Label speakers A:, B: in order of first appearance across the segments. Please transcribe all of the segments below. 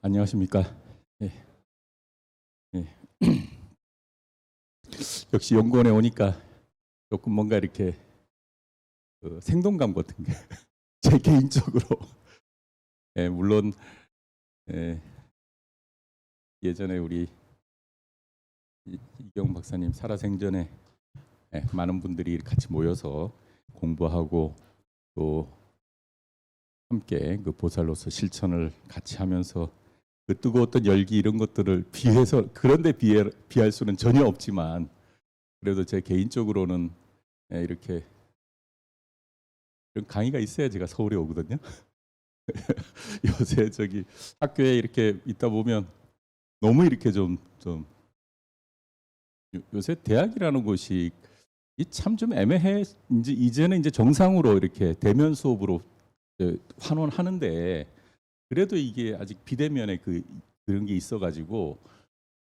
A: 안녕하십니까. 예, 예. 역시 연구원에 오니까 조금 뭔가 이렇게 생동감 같은 게 제 개인적으로 물론 예, 예전에 우리 이경 박사님 살아생전에 많은 분들이 같이 모여서 공부하고 또 함께 그 보살로서 실천을 같이 하면서 그 뜨거웠던 열기 이런 것들을 그런데 비할 수는 전혀 없지만 그래도 제 개인적으로는 이렇게 이런 강의가 있어야 제가 서울에 오거든요. 요새 저기 학교에 이렇게 있다 보면 너무 이렇게 요새 대학이라는 곳이 참 좀 애매해. 이제는 이제 정상으로 이렇게 대면 수업으로 환원하는데 그래도 이게 아직 비대면에 그런 게 있어가지고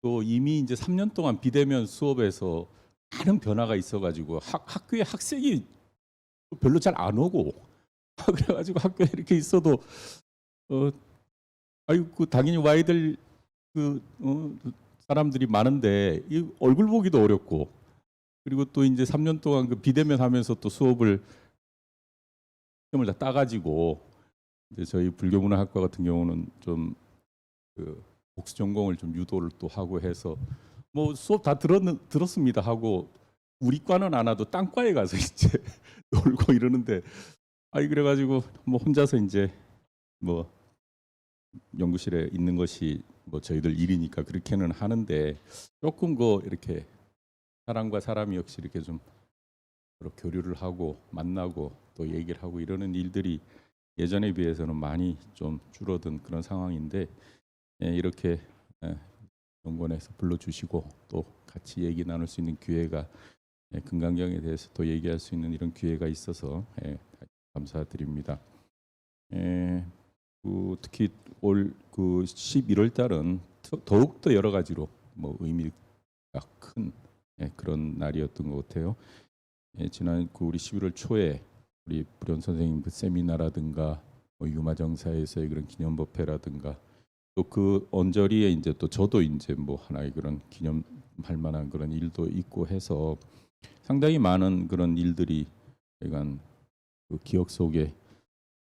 A: 또 이미 이제 3년 동안 비대면 수업에서 많은 변화가 있어가지고 학교에 학생이 별로 잘 안 오고 그래가지고 학교에 이렇게 있어도 아이고 당연히 와야 될 사람들이 많은데 이 얼굴 보기도 어렵고 그리고 또 이제 3년 동안 그 비대면 하면서 또 시험을 다 따가지고 이제 저희 불교문화학과 같은 경우는 좀 복수 전공을 좀 유도를 또 하고 해서 뭐 수업 다 들었습니다 하고 우리 과는 안 와도 딴 과에 가서 이제 놀고 이러는데 그래가지고 뭐 혼자서 이제 뭐 연구실에 있는 것이 뭐 저희들 일이니까 그렇게는 하는데 조금 이렇게 사람과 사람이 역시 이렇게 좀 교류를 하고 만나고 또 얘기를 하고 이러는 일들이 예전에 비해서는 많이 좀 줄어든 그런 상황인데 이렇게 연구원에서 불러주시고 또 같이 얘기 나눌 수 있는 기회가 금강경에 대해서 또 얘기할 수 있는 이런 기회가 있어서 감사드립니다. 특히 올 11월 달은 더욱 더 여러 가지로 뭐 의미가 큰 그런 날이었던 것 같아요. 지난 우리 11월 초에 우리 불현 선생님 그 세미나라든가 뭐 유마정사에서의 그런 기념법회라든가 또 그 언저리에 이제 또 저도 이제 뭐 하나의 그런 기념할 만한 그런 일도 있고 해서 상당히 많은 그런 일들이 약간 그 기억 속에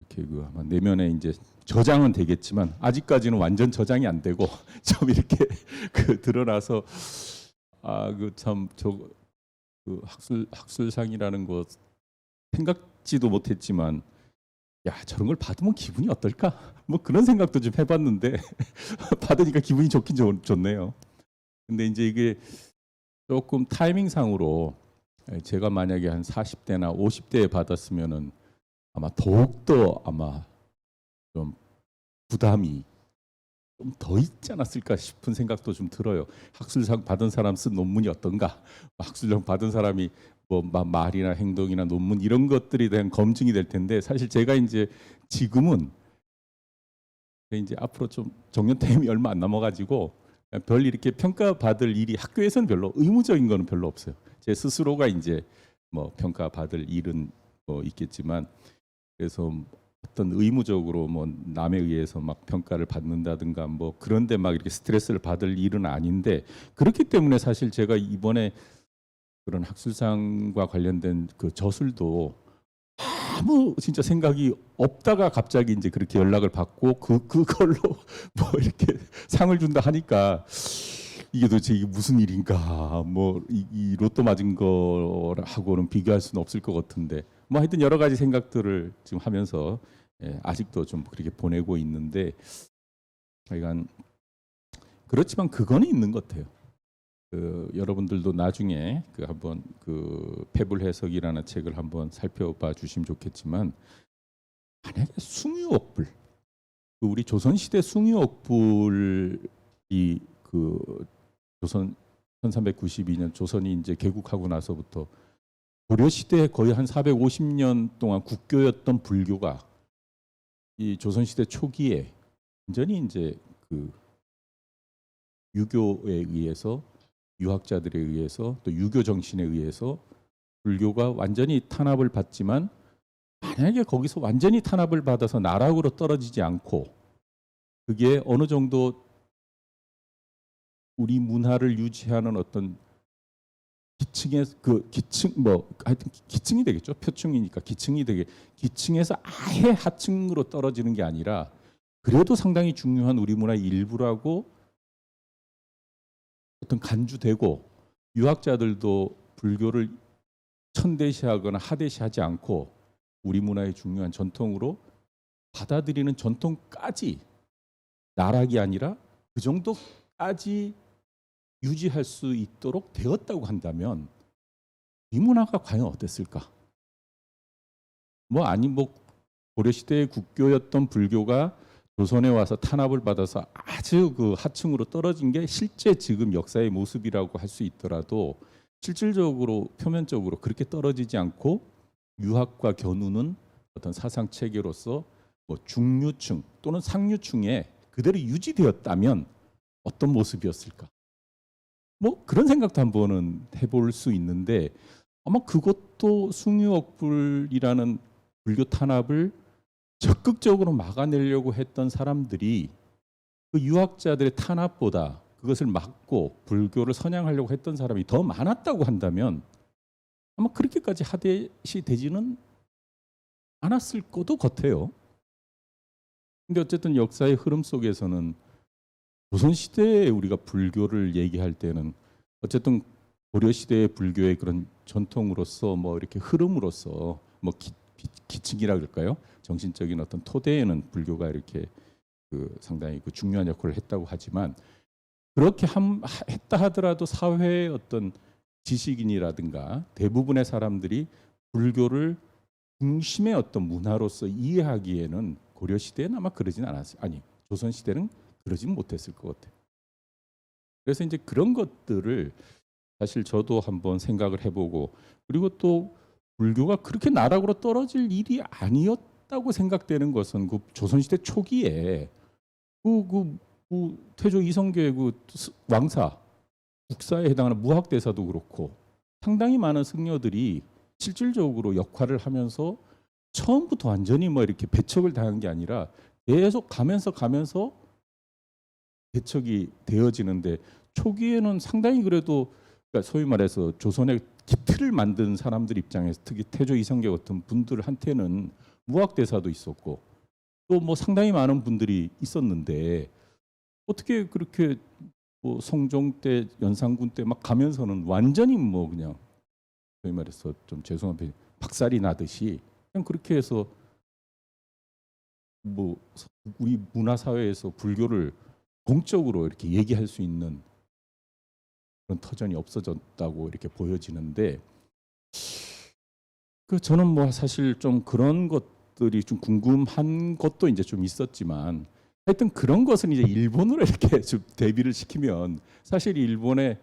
A: 이렇게 아마 내면에 이제 저장은 되겠지만 아직까지는 완전 저장이 안 되고 좀 이렇게 드러나서 학술상이라는 것 생각지도 못했지만 저런 걸 받으면 기분이 어떨까? 뭐 그런 생각도 좀 해봤는데 받으니까 기분이 좋긴 좋네요. 근데 이제 이게 조금 타이밍상으로 제가 만약에 한 40대나 50대에 받았으면은 아마 더욱더 아마 좀 부담이 좀 더 있지 않았을까 싶은 생각도 좀 들어요. 학술상 받은 사람 쓴 논문이 어떤가? 학술상 받은 사람이 뭐 말이나 행동이나 논문 이런 것들에 대한 검증이 될 텐데 사실 제가 이제 지금은 이제 앞으로 좀 정년 퇴임이 얼마 안 남아가지고 별 이렇게 평가받을 일이 학교에서는 별로 의무적인 거는 별로 없어요. 제 스스로가 이제 뭐 평가받을 일은 뭐 있겠지만 그래서 어떤 의무적으로 뭐 남에 의해서 막 평가를 받는다든가 뭐 그런데 막 이렇게 스트레스를 받을 일은 아닌데 그렇기 때문에 사실 제가 이번에 그런 학술상과 관련된 그 저술도 아무 진짜 생각이 없다가 갑자기 이제 그렇게 연락을 받고 그걸로 뭐 이렇게 상을 준다 하니까 이게 도대체 이게 무슨 일인가 뭐 이 로또 맞은 거하고는 비교할 수는 없을 것 같은데 뭐 하여튼 여러 가지 생각들을 지금 하면서 아직도 좀 그렇게 보내고 있는데 하여간 그렇지만 그거는 있는 것 같아요. 여러분들도 나중에 한번 패불 해석이라는 책을 한번 살펴봐 주시면 좋겠지만 만약에 숭유옥불 우리 조선시대 숭유옥불이 조선 1392년 조선이 이제 개국하고 나서부터 고려 시대에 거의 한 450년 동안 국교였던 불교가 이 조선 시대 초기에 완전히 이제 유교에 의해서 유학자들에 의해서 또 유교 정신에 의해서 불교가 완전히 탄압을 받지만 만약에 거기서 완전히 탄압을 받아서 나락으로 떨어지지 않고 그게 어느 정도 우리 문화를 유지하는 어떤 기층의 그 기층 뭐 하여튼 기층이 되겠죠. 표층이니까 기층이 되게 기층에서 아예 하층으로 떨어지는 게 아니라 그래도 상당히 중요한 우리 문화의 일부라고 어떤 간주되고 유학자들도 불교를 천대시하거나 하대시하지 않고 우리 문화의 중요한 전통으로 받아들이는 전통까지 나락이 아니라 그 정도까지 유지할 수 있도록 되었다고 한다면 이 문화가 과연 어땠을까? 뭐 고려시대의 국교였던 불교가 조선에 와서 탄압을 받아서 아주 그 하층으로 떨어진 게 실제 지금 역사의 모습이라고 할 수 있더라도 실질적으로 표면적으로 그렇게 떨어지지 않고 유학과 견우는 어떤 사상 체계로서 뭐 중류층 또는 상류층에 그대로 유지되었다면 어떤 모습이었을까? 뭐 그런 생각도 한번은 해볼 수 있는데 아마 그것도 숭유억불이라는 불교 탄압을 적극적으로 막아내려고 했던 사람들이 그 유학자들의 탄압보다 그것을 막고 불교를 선양하려고 했던 사람이 더 많았다고 한다면 아마 그렇게까지 하대시 되지는 않았을 것도 같아요. 근데 어쨌든 역사의 흐름 속에서는 조선시대에 우리가 불교를 얘기할 때는 어쨌든 고려시대의 불교의 그런 전통으로서 뭐 이렇게 흐름으로서 뭐 기층이라 그럴까요? 정신적인 어떤 토대에는 불교가 이렇게 그 상당히 그 중요한 역할을 했다고 하지만 그렇게 했다 하더라도 사회의 어떤 지식인이라든가 대부분의 사람들이 불교를 중심의 어떤 문화로서 이해하기에는 고려시대는 아마 그러진 않았어요. 아니, 조선시대는 그러진 못했을 것 같아요. 그래서 이제 그런 것들을 사실 저도 한번 생각을 해보고 그리고 또 불교가 그렇게 나락으로 떨어질 일이 아니었다고 생각되는 것은 그 조선시대 초기에 태조 이성계의 그 왕사 국사에 해당하는 무학대사도 그렇고 상당히 많은 승려들이 실질적으로 역할을 하면서 처음부터 완전히 뭐 이렇게 배척을 당한 게 아니라 계속 가면서 배척이 되어지는데 초기에는 상당히 그래도 그러니까 소위 말해서 조선의 기틀을 만든 사람들 입장에서 특히 태조 이성계 같은 분들한테는 무학대사도 있었고 또 뭐 상당히 많은 분들이 있었는데 어떻게 그렇게 뭐 성종 때 연산군 때 막 가면서는 완전히 뭐 그냥 소위 말해서 좀 죄송한 표현 박살이 나듯이 그냥 그렇게 해서 뭐 우리 문화 사회에서 불교를 공적으로 이렇게 얘기할 수 있는 그런 터전이 없어졌다고 이렇게 보여지는데 그 저는 뭐 사실 좀 그런 것들이 좀 궁금한 것도 이제 좀 있었지만 하여튼 그런 것은 이제 일본으로 이렇게 좀 대비를 시키면 사실 일본의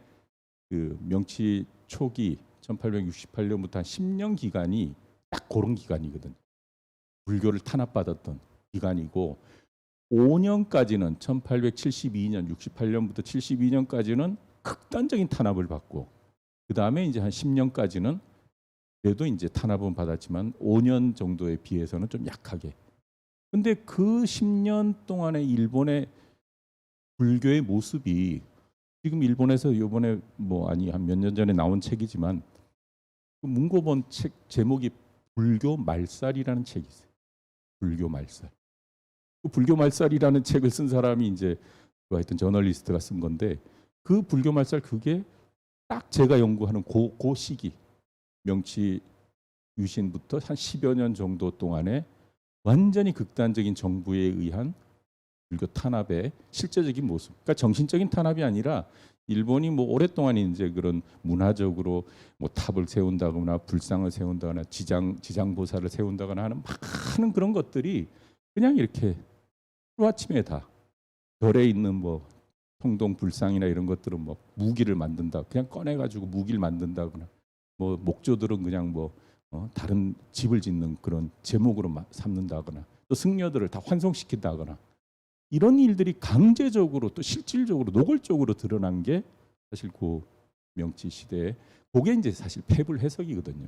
A: 그 명치 초기 1868년부터 한 10년 기간이 딱 그런 기간이거든요. 불교를 탄압받았던 기간이고 5년까지는 1872년 68년부터 72년까지는 극단적인 탄압을 받고 그 다음에 이제 한 10년까지는 그래도 이제 탄압은 받았지만 5년 정도에 비해서는 좀 약하게. 근데 그 10년 동안의 일본의 불교의 모습이 지금 일본에서 이번에 뭐 아니 한 몇 년 전에 나온 책이지만 그 문고본 책 제목이 불교 말살이라는 책이 있어요. 불교 말살. 그 불교 말살이라는 책을 쓴 사람이 이제 하여튼 저널리스트가 쓴 건데 그 불교 말살 그게 딱 제가 연구하는 그 시기 명치 유신부터 한 10여 년 정도 동안에 완전히 극단적인 정부에 의한 불교 탄압의 실제적인 모습. 그러니까 정신적인 탄압이 아니라 일본이 뭐 오랫동안 이제 그런 문화적으로 뭐 탑을 세운다거나 불상을 세운다거나 지장보살을 세운다거나 하는 많은 그런 것들이 그냥 이렇게 하루아침에 다 절에 있는 뭐 통동 불상이나 이런 것들은 뭐 무기를 만든다. 그냥 꺼내가지고 무기를 만든다거나 뭐 목조들은 그냥 뭐 다른 집을 짓는 그런 제목으로 삼는다거나 또 승려들을 다 환송시킨다거나 이런 일들이 강제적으로 또 실질적으로 노골적으로 드러난 게 사실 그 명치 시대에 그게 이제 사실 패불 해석이거든요.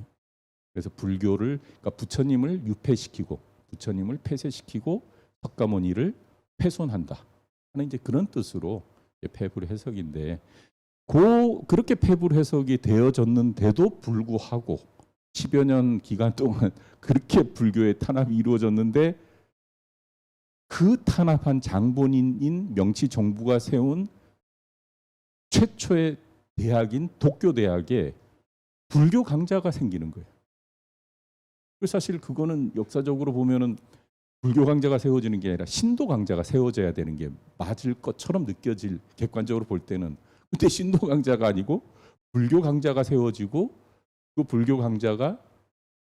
A: 그래서 불교를 그러니까 부처님을 유폐시키고 부처님을 폐쇄시키고 석가모니를 훼손한다. 하는 이제 그런 뜻으로 폐불 해석인데 그렇게 폐불 해석이 되어졌는데도 불구하고 10여 년 기간 동안 그렇게 불교의 탄압이 이루어졌는데 그 탄압한 장본인인 명치 정부가 세운 최초의 대학인 도쿄 대학에 불교 강자가 생기는 거예요. 사실 그거는 역사적으로 보면은 불교 강자가 세워지는 게 아니라 신도 강자가 세워져야 되는 게 맞을 것처럼 느껴질, 객관적으로 볼 때는. 근데 신도 강자가 아니고 불교 강자가 세워지고 그 불교 강자가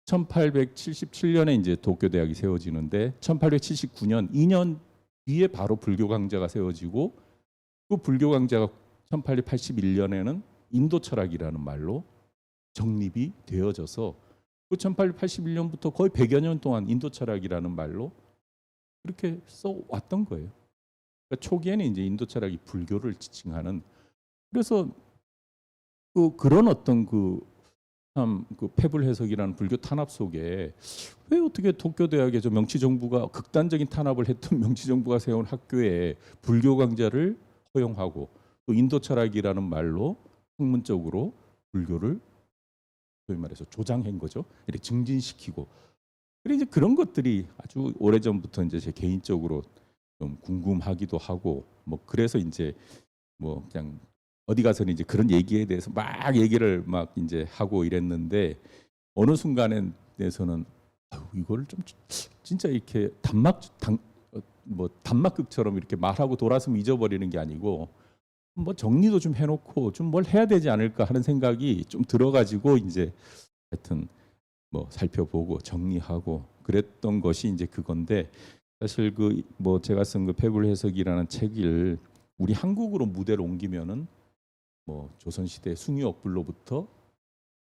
A: 1877년에 이제 도쿄 대학이 세워지는데 1879년 2년 뒤에 바로 불교 강자가 세워지고 그 불교 강자가 1881년에는 인도 철학이라는 말로 정립이 되어져서 그 1881년부터 거의 100여 년 동안 인도 철학이라는 말로 그렇게 써왔던 거예요. 그러니까 초기에는 이제 인도 철학이 불교를 지칭하는, 그래서 그런 어떤 참 폐불 해석이라는 불교 탄압 속에 왜 어떻게 도쿄 대학에 저 명치 정부가 극단적인 탄압을 했던 명치 정부가 세운 학교에 불교 강좌를 허용하고 또 인도 철학이라는 말로 학문적으로 불교를 소위 말해서 조장한 거죠. 이렇게 증진시키고. 그래 이제 그런 것들이 아주 오래전부터 이제 제 개인적으로 좀 궁금하기도 하고 뭐 그래서 이제 뭐 그냥 어디 가서는 이제 그런 얘기에 대해서 막 얘기를 막 이제 하고 이랬는데 어느 순간에 대해서는 이거를 좀 진짜 이렇게 단막극처럼 이렇게 말하고 돌아서면 잊어버리는 게 아니고 뭐 정리도 좀 해놓고 좀 뭘 해야 되지 않을까 하는 생각이 좀 들어가지고 이제 하여튼 뭐 살펴보고 정리하고 그랬던 것이 이제 그건데, 사실 뭐 제가 쓴 그 폐불 해석이라는 책을 우리 한국으로 무대를 옮기면은 뭐 조선시대 숭유억불로부터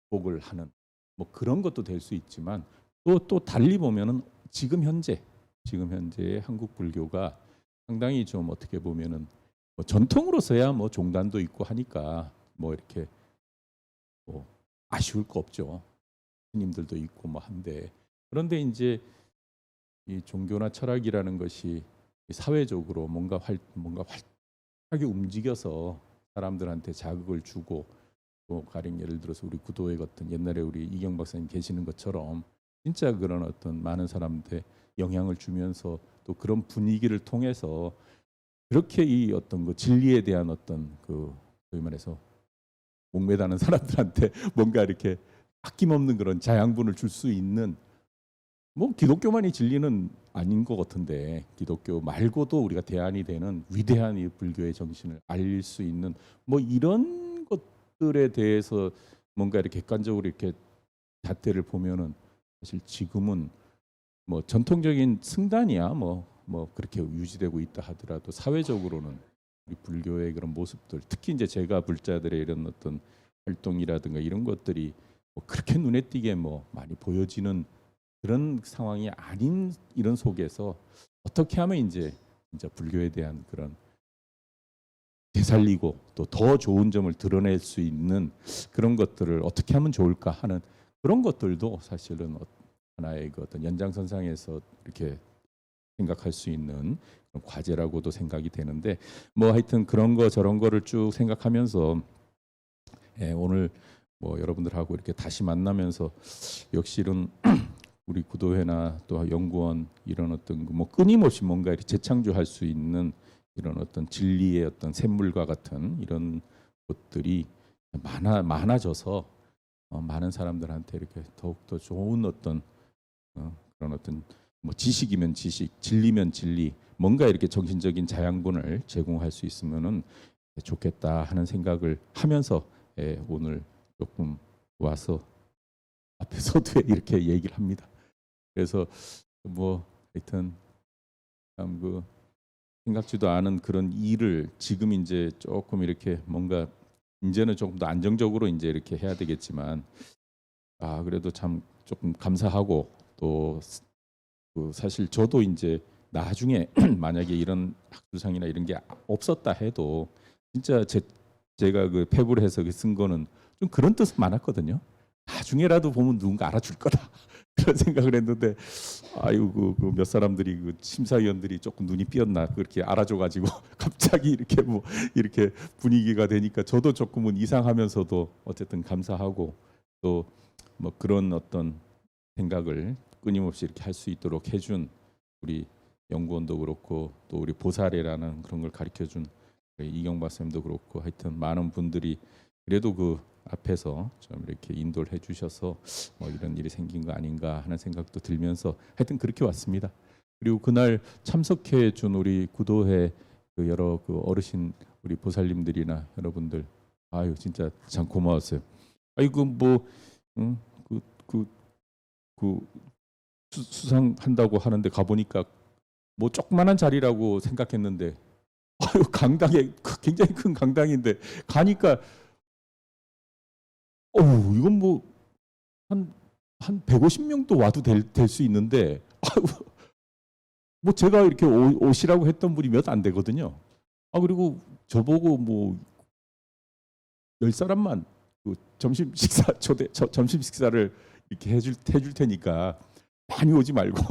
A: 복을 하는 뭐 그런 것도 될 수 있지만 또 달리 보면은 지금 현재의 한국 불교가 상당히 좀 어떻게 보면은 뭐 전통으로서야 뭐 종단도 있고 하니까 뭐 이렇게 뭐 아쉬울 거 없죠. 스님들도 있고 뭐 한데, 그런데 이제 이 종교나 철학이라는 것이 사회적으로 뭔가 활하게 움직여서 사람들한테 자극을 주고 또 가령 예를 들어서 우리 구도의 어떤 옛날에 우리 이경 박사님 계시는 것처럼 진짜 그런 어떤 많은 사람한테 영향을 주면서 또 그런 분위기를 통해서 그렇게 이 어떤 그 진리에 대한 어떤 소위 말해서 목매다는 사람들한테 뭔가 이렇게 아낌없는 그런 자양분을 줄 수 있는, 뭐 기독교만이 진리는 아닌 것 같은데 기독교 말고도 우리가 대안이 되는 위대한 이 불교의 정신을 알릴 수 있는 뭐 이런 것들에 대해서 뭔가 이렇게 객관적으로 이렇게 잣대를 보면은 사실 지금은 뭐 전통적인 승단이야 뭐 그렇게 유지되고 있다 하더라도 사회적으로는 우리 불교의 그런 모습들, 특히 이제 제가 불자들의 이런 어떤 활동이라든가 이런 것들이 뭐 그렇게 눈에 띄게 뭐 많이 보여지는 그런 상황이 아닌 이런 속에서 어떻게 하면 이제 진짜 불교에 대한 그런 되살리고 또 더 좋은 점을 드러낼 수 있는 그런 것들을 어떻게 하면 좋을까 하는 그런 것들도 사실은 하나의 그 어떤 연장선상에서 이렇게 생각할 수 있는 그런 과제라고도 생각이 되는데, 뭐 하여튼 그런 거 저런 거를 쭉 생각하면서 오늘 뭐 여러분들하고 이렇게 다시 만나면서 역시 이런 우리 구도회나 또 연구원 이런 어떤 뭐 끊임없이 뭔가 이렇게 재창조할 수 있는 이런 어떤 진리의 어떤 샘물과 같은 이런 것들이 많아져서 많은 사람들한테 이렇게 더욱더 좋은 어떤 그런 어떤 뭐 지식이면 지식, 진리면 진리, 뭔가 이렇게 정신적인 자양분을 제공할 수 있으면은 좋겠다 하는 생각을 하면서 오늘 조금 와서 앞에서도 이렇게 얘기를 합니다. 그래서 뭐 하여튼 참 생각지도 않은 그런 일을 지금 이제 조금 이렇게 뭔가 이제는 조금 더 안정적으로 이제 이렇게 해야 되겠지만 그래도 참 조금 감사하고 또 사실 저도 이제 나중에 만약에 이런 학술상이나 이런 게 없었다 해도 진짜 제가 그 폐불 해석을 쓴 거는 좀 그런 뜻은 많았거든요. 나중에라도 보면 누군가 알아줄 거다. 그런 생각을 했는데 아유 몇 사람들이 그 심사위원들이 조금 눈이 삐었나 그렇게 알아줘가지고 갑자기 이렇게 뭐 이렇게 분위기가 되니까 저도 조금은 이상하면서도 어쨌든 감사하고 또 뭐 그런 어떤 생각을 끊임없이 이렇게 할 수 있도록 해준 우리 연구원도 그렇고 또 우리 보살이라는 그런 걸 가르쳐준 이경박 쌤도 그렇고 하여튼 많은 분들이 그래도 그 앞에서 좀 이렇게 인도를 해주셔서 뭐 이런 일이 생긴 거 아닌가 하는 생각도 들면서 하여튼 그렇게 왔습니다. 그리고 그날 참석해 준 우리 구도회 그 여러 그 어르신 우리 보살님들이나 여러분들 아유 진짜 참 고마웠어요. 아이고 뭐 그 수상한다고 하는데 가보니까 뭐 조그만한 자리라고 생각했는데 아유 강당에 굉장히 큰 강당인데 가니까 어우 이건 뭐 한 150명도 와도 될 수 있는데 아유 뭐 제가 이렇게 오시라고 했던 분이 몇 안 되거든요. 아 그리고 저보고 뭐 10사람만 그 점심 식사를 이렇게 해줄 테니까 많이 오지 말고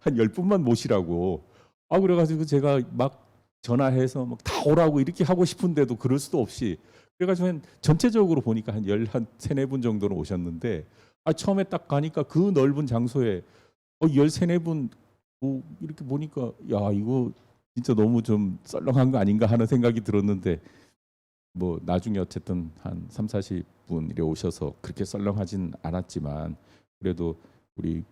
A: 한 10분만 모시라고. 아 그래가지고 제가 막 전화해서 막 다 오라고 이렇게 하고 싶은데도 그럴 수도 없이 그래가지고 전체적으로 보니까 한 13-14분 정도는 오셨는데 아 처음에 딱 가니까 그 넓은 장소에 13-14분 뭐 이렇게 보니까 야 이거 진짜 너무 좀 썰렁한 거 아닌가 하는 생각이 들었는데 뭐 나중에 어쨌든 한 30-40분 이래 오셔서 그렇게 썰렁하진 않았지만 그래도 우리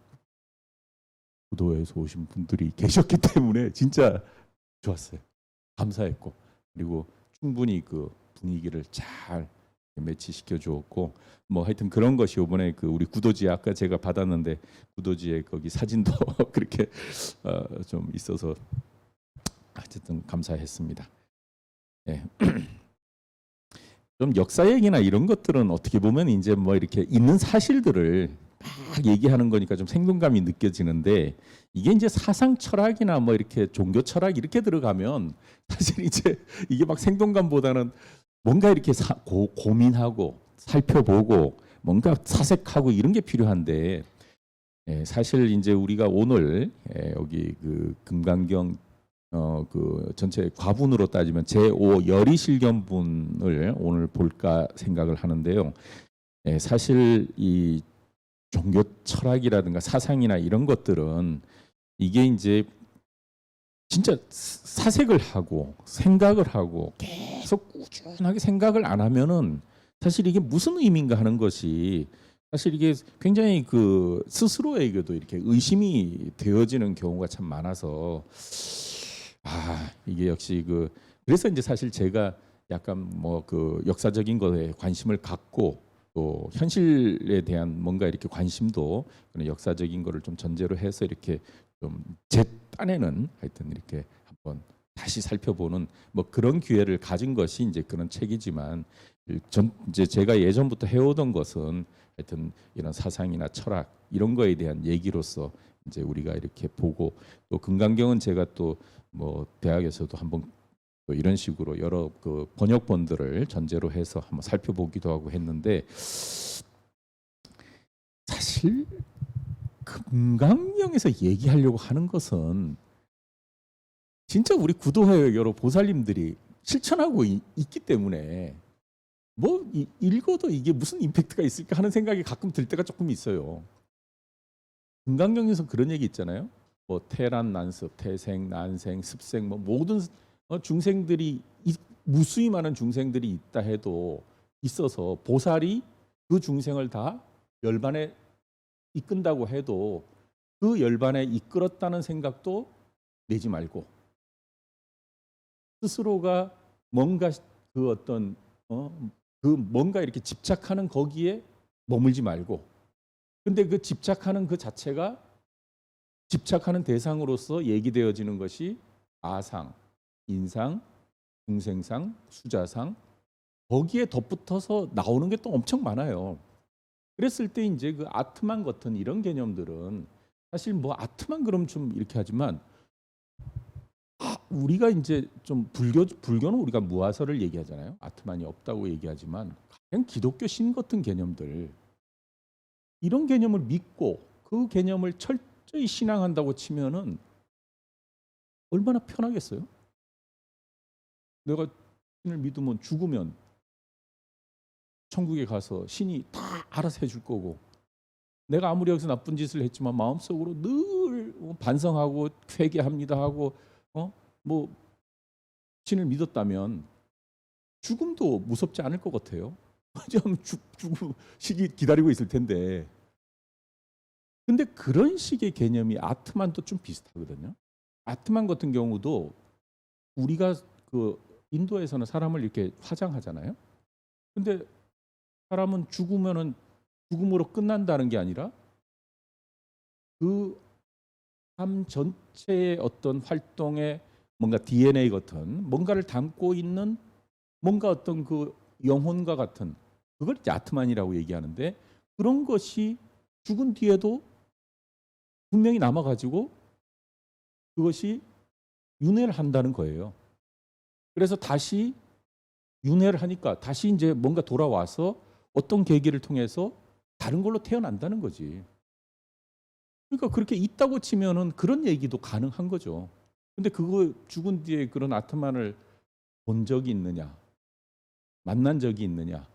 A: 구도에서 오신 분들이 계셨기 때문에 진짜 좋았어요. 감사했고 그리고 충분히 그 분위기를 잘 매치시켜 주었고 뭐 하여튼 그런 것이 이번에 그 우리 구도지에 아까 제가 받았는데 구도지에 거기 사진도 그렇게 좀 있어서 어쨌든 감사했습니다. 예. 좀 역사 얘기나 이런 것들은 어떻게 보면 이제 뭐 이렇게 있는 사실들을 막 얘기하는 거니까 좀 생동감이 느껴지는데 이게 이제 사상 철학이나 뭐 이렇게 종교 철학 이렇게 들어가면 사실 이제 이게 막 생동감보다는 뭔가 이렇게 고민하고 살펴보고 뭔가 사색하고 이런 게 필요한데 사실 이제 우리가 오늘 여기 그 금강경 그 전체 과분으로 따지면 제5 열의실견분을 오늘 볼까 생각을 하는데요. 사실 이 종교 철학이라든가 사상이나 이런 것들은 이게 이제 진짜 사색을 하고 생각을 하고 계속 꾸준하게 생각을 안 하면은 사실 이게 무슨 의미인가 하는 것이 사실 이게 굉장히 그 스스로에게도 이렇게 의심이 되어지는 경우가 참 많아서 이게 역시 그래서 이제 사실 제가 약간 뭐 그 역사적인 거에 관심을 갖고 또 현실에 대한 뭔가 이렇게 관심도 그런 역사적인 거를 좀 전제로 해서 이렇게 좀 제 딴에는 하여튼 이렇게 한번 다시 살펴보는 뭐 그런 기회를 가진 것이 이제 그런 책이지만 이제 제가 예전부터 해오던 것은 하여튼 이런 사상이나 철학 이런 거에 대한 얘기로서 이제 우리가 이렇게 보고 또 금강경은 제가 또 뭐 대학에서도 한번 또 이런 식으로 여러 그 번역본들을 전제로 해서 한번 살펴보기도 하고 했는데 사실 금강경에서 얘기하려고 하는 것은 진짜 우리 구도회 여러 보살님들이 실천하고 있기 때문에 뭐 읽어도 이게 무슨 임팩트가 있을까 하는 생각이 가끔 들 때가 조금 있어요. 금강경에서 그런 얘기 있잖아요. 뭐 태란 난습, 태생, 난생, 습생 뭐 모든 중생들이 무수히 많은 중생들이 있다 해도 있어서 보살이 그 중생을 다 열반에 이끈다고 해도 그 열반에 이끌었다는 생각도 내지 말고 스스로가 뭔가 그 어떤 그 뭔가 이렇게 집착하는 거기에 머물지 말고 근데 그 집착하는 그 자체가 집착하는 대상으로서 얘기되어지는 것이 아상, 인상, 중생상, 수자상 거기에 덧붙어서 나오는 게 또 엄청 많아요. 그랬을 때 이제 그 아트만 같은 이런 개념들은 사실 뭐 아트만 그럼 좀 이렇게 하지만 우리가 이제 좀 불교는 우리가 무아설을 얘기하잖아요. 아트만이 없다고 얘기하지만 가령 기독교 신 같은 개념들 이런 개념을 믿고 그 그 개념을 철저히 신앙한다고 치면은 얼마나 편하겠어요? 내가 신을 믿으면 죽으면 천국에 가서 신이 다 알아서 해줄 거고, 내가 아무리 여기서 나쁜 짓을 했지만 마음속으로 늘 반성하고 회개합니다 하고 뭐 신을 믿었다면 죽음도 무섭지 않을 것 같아요. 좀 죽음 시기 기다리고 있을 텐데. 근데 그런 식의 개념이 아트만도 좀 비슷하거든요. 아트만 같은 경우도 우리가 그 인도에서는 사람을 이렇게 화장하잖아요. 근데 사람은 죽으면은 죽음으로 끝난다는 게 아니라 그 삶 전체의 어떤 활동에 뭔가 DNA 같은 뭔가를 담고 있는 뭔가 어떤 그 영혼과 같은, 그걸 이제 아트만이라고 얘기하는데, 그런 것이 죽은 뒤에도 분명히 남아가지고 그것이 윤회를 한다는 거예요. 그래서 다시 윤회를 하니까 다시 이제 뭔가 돌아와서 어떤 계기를 통해서 다른 걸로 태어난다는 거지. 그러니까 그렇게 있다고 치면은 그런 얘기도 가능한 거죠. 근데 그거 죽은 뒤에 그런 아트만을 본 적이 있느냐, 만난 적이 있느냐,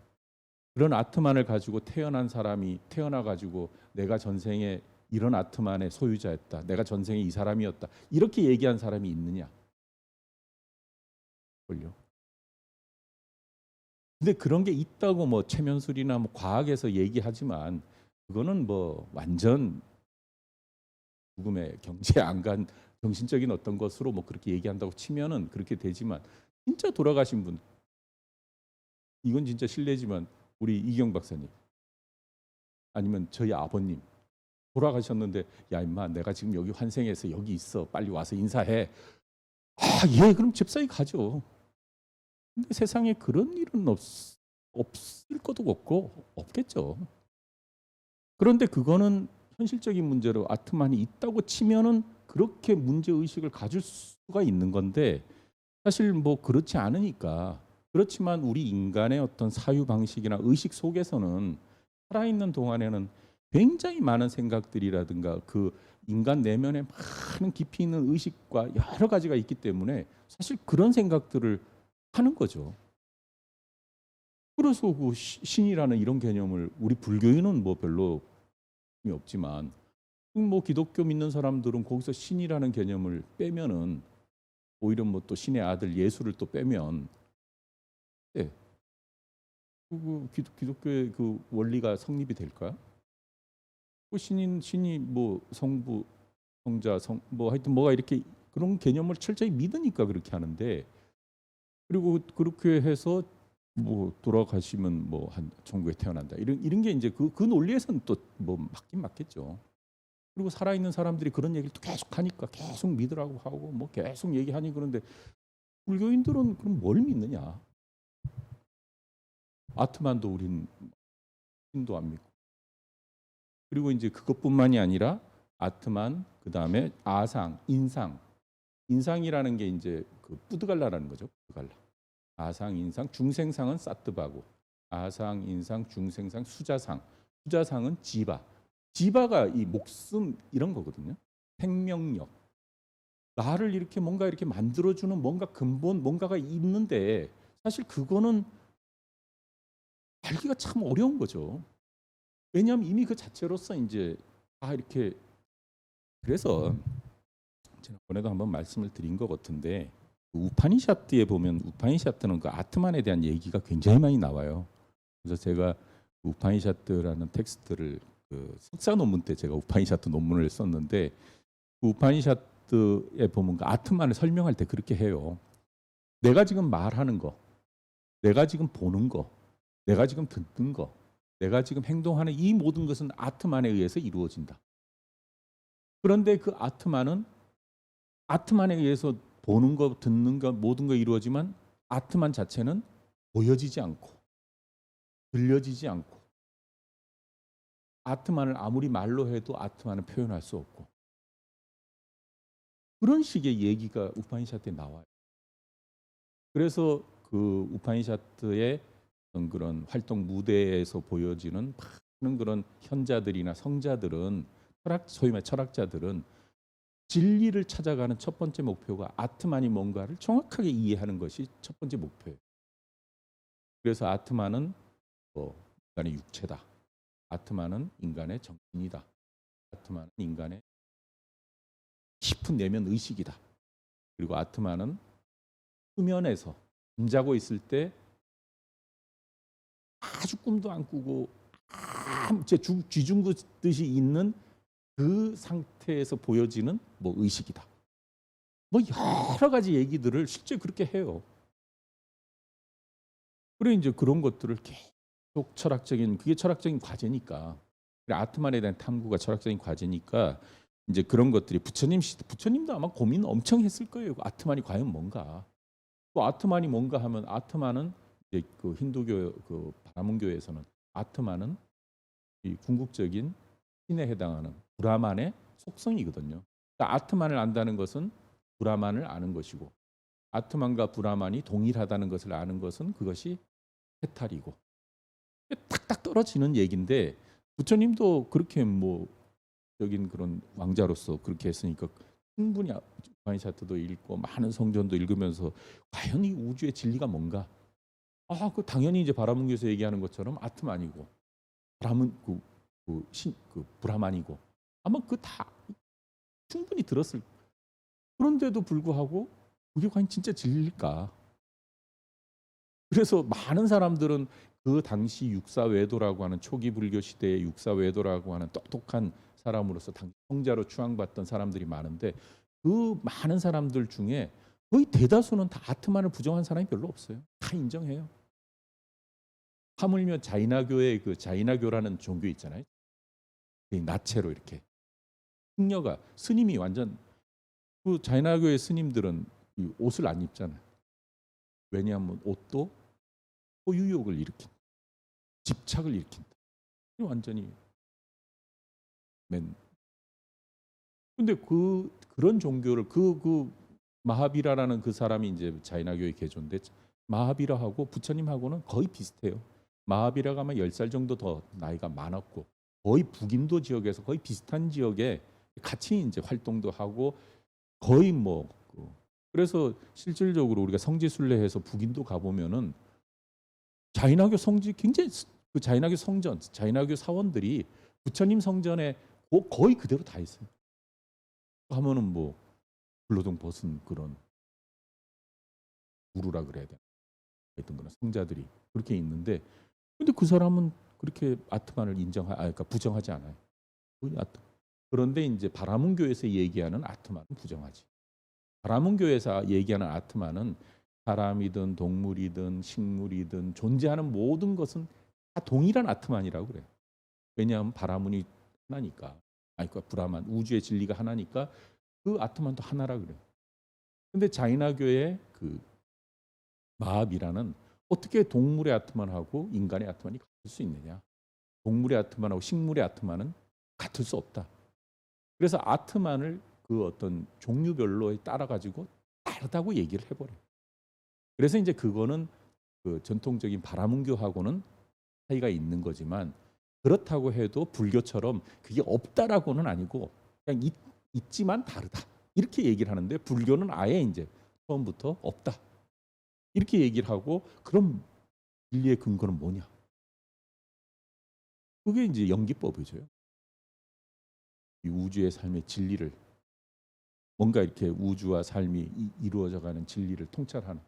A: 그런 아트만을 가지고 태어난 사람이 태어나가지고 내가 전생에 이런 아트만의 소유자였다, 내가 전생에 이 사람이었다, 이렇게 얘기한 사람이 있느냐? 걸요. 근데 그런 게 있다고 뭐 최면술이나 뭐 과학에서 얘기하지만 그거는 뭐 완전 죽음의 경지에 안 간 정신적인 어떤 것으로 뭐 그렇게 얘기한다고 치면은 그렇게 되지만, 진짜 돌아가신 분, 이건 진짜 실례지만 우리 이경 박사님 아니면 저희 아버님 돌아가셨는데, 야 임마 내가 지금 여기 환생해서 여기 있어, 빨리 와서 인사해. 아, 예, 그럼 잽싸이 가죠. 근데 세상에 그런 일은 없을 것도 없고 없겠죠. 그런데 그거는 현실적인 문제로 아트만이 있다고 치면은 그렇게 문제 의식을 가질 수가 있는 건데, 사실 뭐 그렇지 않으니까. 그렇지만 우리 인간의 어떤 사유 방식이나 의식 속에서는 살아있는 동안에는 굉장히 많은 생각들이라든가 그 인간 내면에 많은 깊이 있는 의식과 여러 가지가 있기 때문에 사실 그런 생각들을 하는 거죠. 그래서 그 신이라는 이런 개념을 우리 불교인은 뭐 별로 없지만 뭐 기독교 믿는 사람들은 거기서 신이라는 개념을 빼면은 오히려 뭐 또 신의 아들 예수를 또 빼면, 예, 그 기독교의 그 원리가 성립이 될까요? 그 신이 뭐 성부, 성자, 뭐 하여튼 뭐가 이렇게 그런 개념을 철저히 믿으니까 그렇게 하는데, 그리고 그렇게 해서 뭐 돌아가시면 뭐 한 천국에 태어난다, 이런 게 이제 그 논리에서는 또 뭐 맞긴 맞겠죠. 그리고 살아있는 사람들이 그런 얘기를 또 계속 하니까 계속 믿으라고 하고 뭐 계속 얘기하니, 그런데 불교인들은 그럼 뭘 믿느냐? 아트만도 우린 신도 안 믿고. 그리고 이제 그것뿐만이 아니라 아트만, 그 다음에 아상, 인상이라는 게 이제 그 뿌드갈라라는 거죠. 뿌드갈라. 아상, 인상, 중생상은 사뜨바고, 아상, 인상, 중생상, 수자상은 지바가 이 목숨 이런 거거든요. 생명력. 나를 이렇게 뭔가 이렇게 만들어주는 뭔가 근본 뭔가가 있는데, 사실 그거는 알기가 참 어려운 거죠. 왜냐하면 이미 그 자체로서 이제 다 이렇게. 그래서 지난번에도 한번 말씀을 드린 것 같은데, 그 우파니샤트에 보면 우파니샤트는 그 아트만에 대한 얘기가 굉장히 많이 나와요. 그래서 제가 우파니샤트라는 텍스트를 그 석사 논문 때 제가 우파니샤트 논문을 썼는데, 그 우파니샤트에 보면 그 아트만을 설명할 때 그렇게 해요. 내가 지금 말하는 거, 내가 지금 보는 거, 내가 지금 듣는 거, 내가 지금 행동하는 이 모든 것은 아트만에 의해서 이루어진다. 그런데 그 아트만에 의해서 보는 거, 듣는 거, 모든 거 이루어지만 아트만 자체는 보여지지 않고 들려지지 않고, 아트만을 아무리 말로 해도 아트만을 표현할 수 없고, 그런 식의 얘기가 우파니샤트에 나와요. 그래서 그 우파니샤트의 그런 활동 무대에서 보여지는 많은 그런 현자들이나 성자들은 소위 말 철학자들은 진리를 찾아가는 첫 번째 목표가 아트만이 뭔가를 정확하게 이해하는 것이 첫 번째 목표예요. 그래서 아트만은 인간의 육체다. 아트만은 인간의 정신이다. 아트만은 인간의 깊은 내면 의식이다. 그리고 아트만은 수면에서 잠자고 있을 때 아주 꿈도 안 꾸고 제 쥐중긋듯이 있는 그 상태에서 보여지는 의식이다. 여러 가지 얘기들을 실제 그렇게 해요. 그래 이제 그런 것들을 계속 그게 철학적인 과제니까. 아트만에 대한 탐구가 철학적인 과제니까 이제 그런 것들이 부처님도 아마 고민 엄청 했을 거예요. 아트만이 과연 뭔가? 아트만이 뭔가 하면 아트만은 이제 그 힌두교 그 바라문교에서는 아트만은 이 궁극적인 신에 해당하는 브라만의 속성이거든요. 그러니까 아트만을 안다는 것은 브라만을 아는 것이고 아트만과 브라만이 동일하다는 것을 아는 것은 그것이 해탈이고 탁탁 떨어지는 얘기인데 부처님도 그렇게 적인 그런 왕자로서 그렇게 했으니까 충분히 바니샤트도 읽고 많은 성전도 읽으면서 과연 이 우주의 진리가 뭔가? 그 당연히 이제 바라문교에서 얘기하는 것처럼 아트만이고 브라만이고 아마 그 다 충분히 들었을. 그런데도 불구하고 그게 과연 진짜 진리일까? 그래서 많은 사람들은 그 당시 육사외도라고 하는 초기 불교 시대의 육사외도라고 하는 똑똑한 사람으로서 성자로 추앙받던 사람들이 많은데 그 많은 사람들 중에 거의 대다수는 다 아트만을 부정한 사람이 별로 없어요. 다 인정해요. 하물며 자이나교의 그 자이나교라는 종교 있잖아요. 나체로 이렇게 승려가 스님이 완전 그 자이나교의 스님들은 이 옷을 안 입잖아요. 왜냐하면 옷도 소유욕을 일으킨다. 집착을 일으킨다. 완전히 근데 그런 종교를 그 마하비라라는 그 사람이 이제 자이나교의 개조인데 마하비라하고 부처님하고는 거의 비슷해요. 마하비라가 아마 10살 정도 더 나이가 많았고 거의 북인도 지역에서 거의 비슷한 지역에 같이 이제 활동도 하고 거의 그래서 실질적으로 우리가 성지순례해서 북인도 가보면은 자이나교 성지 굉장히 그 자이나교 성전, 자이나교 사원들이 부처님 성전에 거의 그대로 다 있어요. 하면은 불로등 벗은 그런 구루라 그래야 되나? 어떤 그런 성자들이 그렇게 있는데, 근데 그 사람은 그렇게 아트만을 그러니까 부정하지 않아요. 그런데 이제 바라문교에서 얘기하는 아트만은 부정하지. 바라문교에서 얘기하는 아트만은 사람이든 동물이든 식물이든 존재하는 모든 것은 다 동일한 아트만이라고 그래요. 왜냐하면 바라문이 하나니까. 그러니까 브라만 우주의 진리가 하나니까 그 아트만도 하나라 그래요. 근데 자이나교의 그 마합이라는 어떻게 동물의 아트만하고 인간의 아트만이 같을 수 있느냐? 동물의 아트만하고 식물의 아트만은 같을 수 없다. 그래서 아트만을 그 어떤 종류별로 따라 가지고 다르다고 얘기를 해버려요. 그래서 이제 그거는 그 전통적인 바라문교하고는 차이가 있는 거지만 그렇다고 해도 불교처럼 그게 없다라고는 아니고 그냥 있지만 다르다 이렇게 얘기를 하는데 불교는 아예 이제 처음부터 없다 이렇게 얘기를 하고 그럼 진리의 근거는 뭐냐? 그게 이제 연기법이죠. 이 우주의 삶의 진리를 뭔가 이렇게 우주와 삶이 이루어져가는 진리를 통찰하는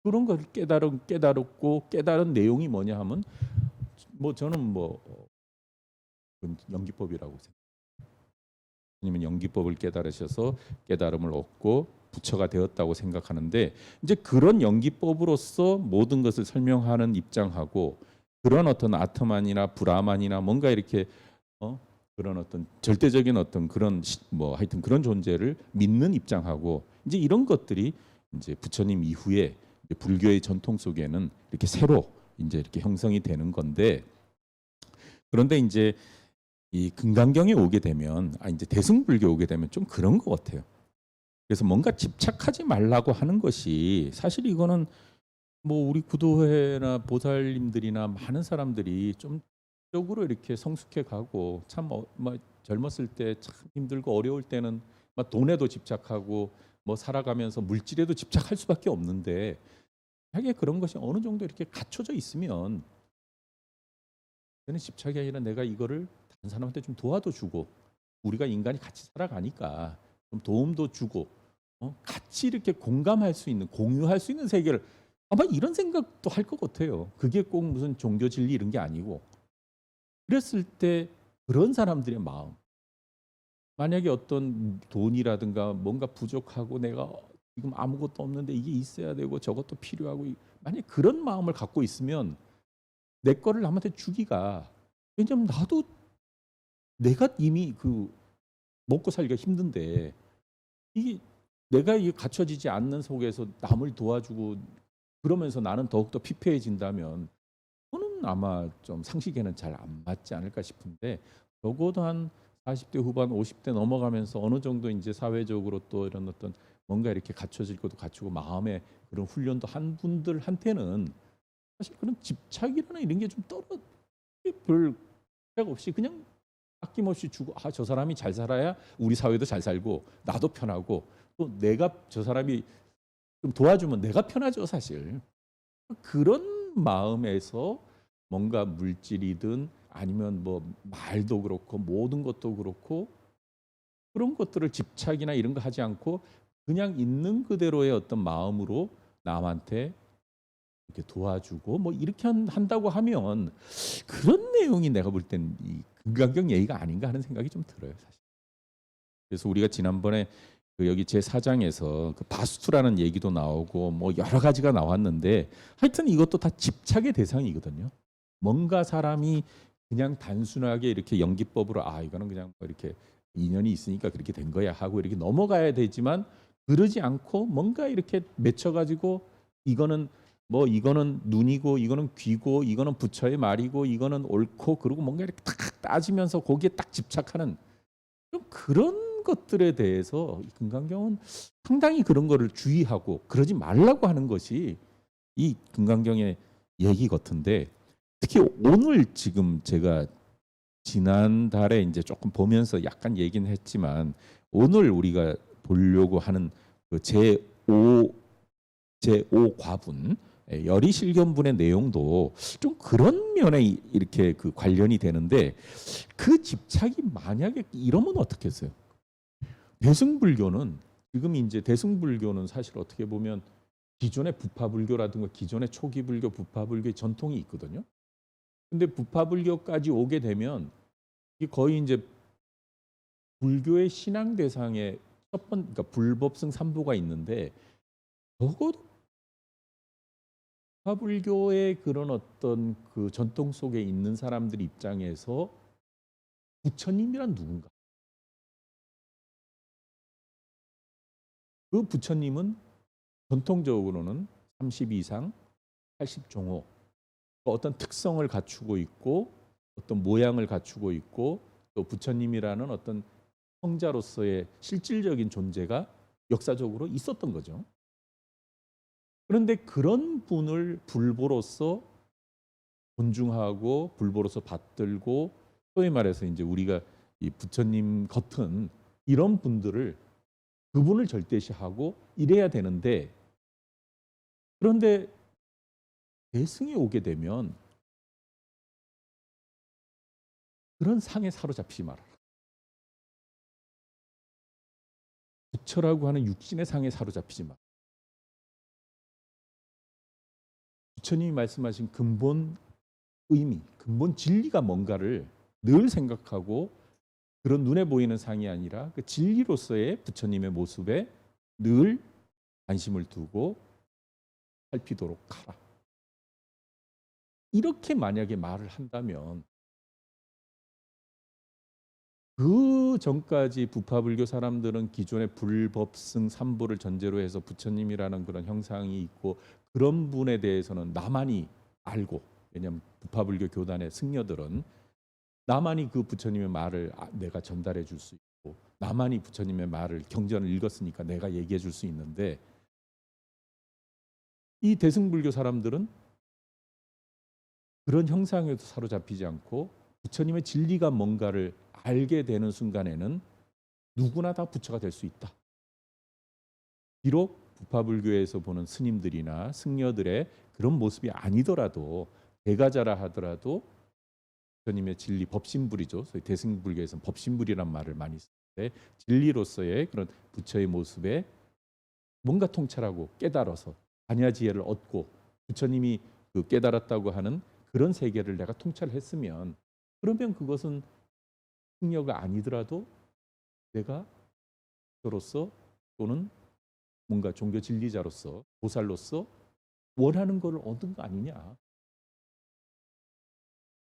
A: 그런 걸 깨달았고 깨달은 내용이 뭐냐 하면 저는 연기법이라고 생각해요. 아니면 연기법을 깨달으셔서 깨달음을 얻고 부처가 되었다고 생각하는데 이제 그런 연기법으로서 모든 것을 설명하는 입장하고 그런 어떤 아트만이나 브라만이나 뭔가 이렇게 그런 어떤 절대적인 어떤 그런 하여튼 그런 존재를 믿는 입장하고 이제 이런 것들이 이제 부처님 이후에 이제 불교의 전통 속에는 이렇게 새로 이제 이렇게 형성이 되는 건데 그런데 이제 이 금강경에 오게 되면 이제 대승불교 오게 되면 좀 그런 것 같아요. 그래서 뭔가 집착하지 말라고 하는 것이 사실 이거는 우리 구도회나 보살님들이나 많은 사람들이 좀 적으로 이렇게 성숙해 가고 참 뭐 젊었을 때 참 힘들고 어려울 때는 막 돈에도 집착하고 뭐 살아가면서 물질에도 집착할 수밖에 없는데 자기의 그런 것이 어느 정도 이렇게 갖춰져 있으면 저는 집착이 아니라 내가 이거를 다른 사람한테 좀 도와도 주고 우리가 인간이 같이 살아가니까 좀 도움도 주고 같이 이렇게 공감할 수 있는 공유할 수 있는 세계를 아마 이런 생각도 할 것 같아요. 그게 꼭 무슨 종교 진리 이런 게 아니고 그랬을 때 그런 사람들의 마음 만약에 어떤 돈이라든가 뭔가 부족하고 내가 지금 아무것도 없는데 이게 있어야 되고 저것도 필요하고 만약에 그런 마음을 갖고 있으면 내 거를 남한테 주기가 왜냐면 나도 내가 이미 그 먹고 살기가 힘든데 이게 내가 이게 갖춰지지 않는 속에서 남을 도와주고 그러면서 나는 더욱더 피폐해진다면 그거는 아마 좀 상식에는 잘 안 맞지 않을까 싶은데 적어도 한 40대 후반 50대 넘어가면서 어느 정도 이제 사회적으로 또 이런 어떤 뭔가 이렇게 갖춰질 것도 갖추고 마음의 그런 훈련도 한 분들한테는 사실 그런 집착이라는 이런 게 좀 별 생각 없이 그냥 아낌없이 주고 저 사람이 잘 살아야 우리 사회도 잘 살고 나도 편하고 또 내가 저 사람이 좀 도와주면 내가 편하죠 사실. 그런 마음에서 뭔가 물질이든 아니면 뭐 말도 그렇고 모든 것도 그렇고 그런 것들을 집착이나 이런 거 하지 않고 그냥 있는 그대로의 어떤 마음으로 남한테 이렇게 도와주고 뭐 이렇게 한다고 하면 그런 내용이 내가 볼 땐 이 금강경 예의가 아닌가 하는 생각이 좀 들어요 사실. 그래서 우리가 지난번에 그 여기 제 4장에서 그 바수투라는 얘기도 나오고 뭐 여러 가지가 나왔는데 하여튼 이것도 다 집착의 대상이거든요. 뭔가 사람이 그냥 단순하게 이렇게 연기법으로 이거는 그냥 뭐 이렇게 인연이 있으니까 그렇게 된 거야 하고 이렇게 넘어가야 되지만 그러지 않고 뭔가 이렇게 맺혀가지고 이거는 뭐 이거는 눈이고 이거는 귀고 이거는 부처의 말이고 이거는 옳고 그리고 뭔가 이렇게 딱 따지면서 거기에 딱 집착하는 좀 그런 것들에 대해서 이 금강경은 상당히 그런 거를 주의하고 그러지 말라고 하는 것이 이 금강경의 얘기 같은데 특히 오늘 지금 제가 지난달에 이제 조금 보면서 약간 얘기는 했지만 오늘 우리가 보려고 하는 그 제5 과분 열의실견분의 내용도 좀 그런 면에 이렇게 그 관련이 되는데 그 집착이 만약에 이러면 어떻겠어요? 대승불교는 지금 이제 대승불교는 사실 어떻게 보면 기존의 부파불교라든가 기존의 초기불교, 부파불교의 전통이 있거든요. 근데 부파불교까지 오게 되면 이게 거의 이제 불교의 신앙 대상의 그러니까 불법승 삼부가 있는데 적어도 부파불교의 그런 어떤 그 전통 속에 있는 사람들 입장에서 부처님이란 누군가? 그 부처님은 전통적으로는 32상, 80종호 어떤 특성을 갖추고 있고 어떤 모양을 갖추고 있고 또 부처님이라는 어떤 성자로서의 실질적인 존재가 역사적으로 있었던 거죠. 그런데 그런 분을 불보로서 존중하고 불보로서 받들고 소위 말해서 이제 우리가 이 부처님 같은 이런 분들을 그분을 절대시하고 이래야 되는데 그런데 대승에 오게 되면 그런 상에 사로잡히지 말아라. 부처라고 하는 육신의 상에 사로잡히지 마. 부처님이 말씀하신 근본 의미, 근본 진리가 뭔가를 늘 생각하고 그런 눈에 보이는 상이 아니라 그 진리로서의 부처님의 모습에 늘 관심을 두고 살피도록 하라. 이렇게 만약에 말을 한다면 그 전까지 부파불교 사람들은 기존의 불법승 삼부를 전제로 해서 부처님이라는 그런 형상이 있고 그런 분에 대해서는 나만이 알고 왜냐하면 부파불교 교단의 승려들은 나만이 그 부처님의 말을 내가 전달해 줄 수 있고 나만이 부처님의 말을 경전을 읽었으니까 내가 얘기해 줄 수 있는데 이 대승불교 사람들은 그런 형상에도 사로잡히지 않고 부처님의 진리가 뭔가를 알게 되는 순간에는 누구나 다 부처가 될 수 있다. 비록 부파불교에서 보는 스님들이나 승려들의 그런 모습이 아니더라도 대가자라 하더라도 부처님의 진리 법신불이죠. 소위 대승불교에서는 법신불이란 말을 많이 쓰는데 진리로서의 그런 부처의 모습에 뭔가 통찰하고 깨달아서 반야지혜를 얻고 부처님이 그 깨달았다고 하는 그런 세계를 내가 통찰했으면 그러면 그것은 승려가 아니더라도 내가 저로서 또는 뭔가 종교 진리자로서 보살로서 원하는 걸 얻은 거 아니냐.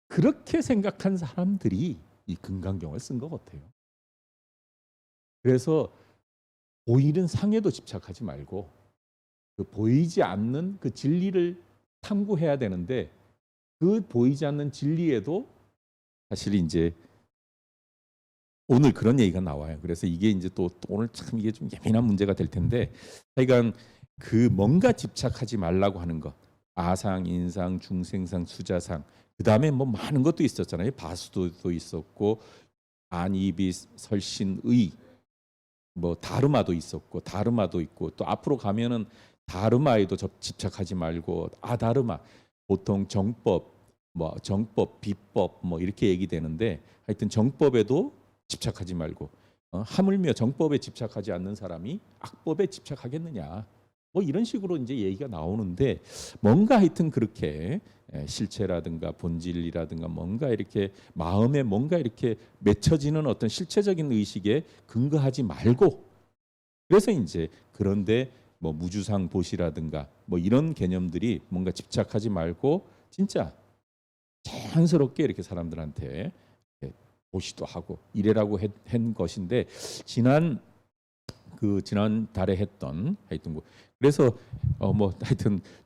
A: 그렇게 생각한 사람들이 이 금강경을 쓴 것 같아요. 그래서 보이는 상에도 집착하지 말고 그 보이지 않는 그 진리를 탐구해야 되는데 그 보이지 않는 진리에도 사실 이제 오늘 그런 얘기가 나와요. 그래서 이게 이제 또 오늘 참 이게 좀 예민한 문제가 될 텐데, 하여간 그 뭔가 집착하지 말라고 하는 것, 아상, 인상, 중생상, 수자상, 그 다음에 뭐 많은 것도 있었잖아요. 바수도 있었고, 안이비, 설신의, 뭐 다르마도 있었고, 다르마도 있고, 또 앞으로 가면은 다르마에도 집착하지 말고, 아다르마, 보통 정법, 뭐 정법, 비법, 뭐 이렇게 얘기되는데, 하여튼 정법에도 집착하지 말고 하물며 정법에 집착하지 않는 사람이 악법에 집착하겠느냐 뭐 이런 식으로 이제 얘기가 나오는데 뭔가 하여튼 그렇게 실체라든가 본질이라든가 뭔가 이렇게 마음에 뭔가 이렇게 맺혀지는 어떤 실체적인 의식에 근거하지 말고 그래서 이제 그런데 뭐 무주상 보시라든가 뭐 이런 개념들이 뭔가 집착하지 말고 진짜 자연스럽게 이렇게 사람들한테 보시도 하고 이래라고 한 것인데 지난 달에 했던 하여튼 뭐 그래서 뭐 하여튼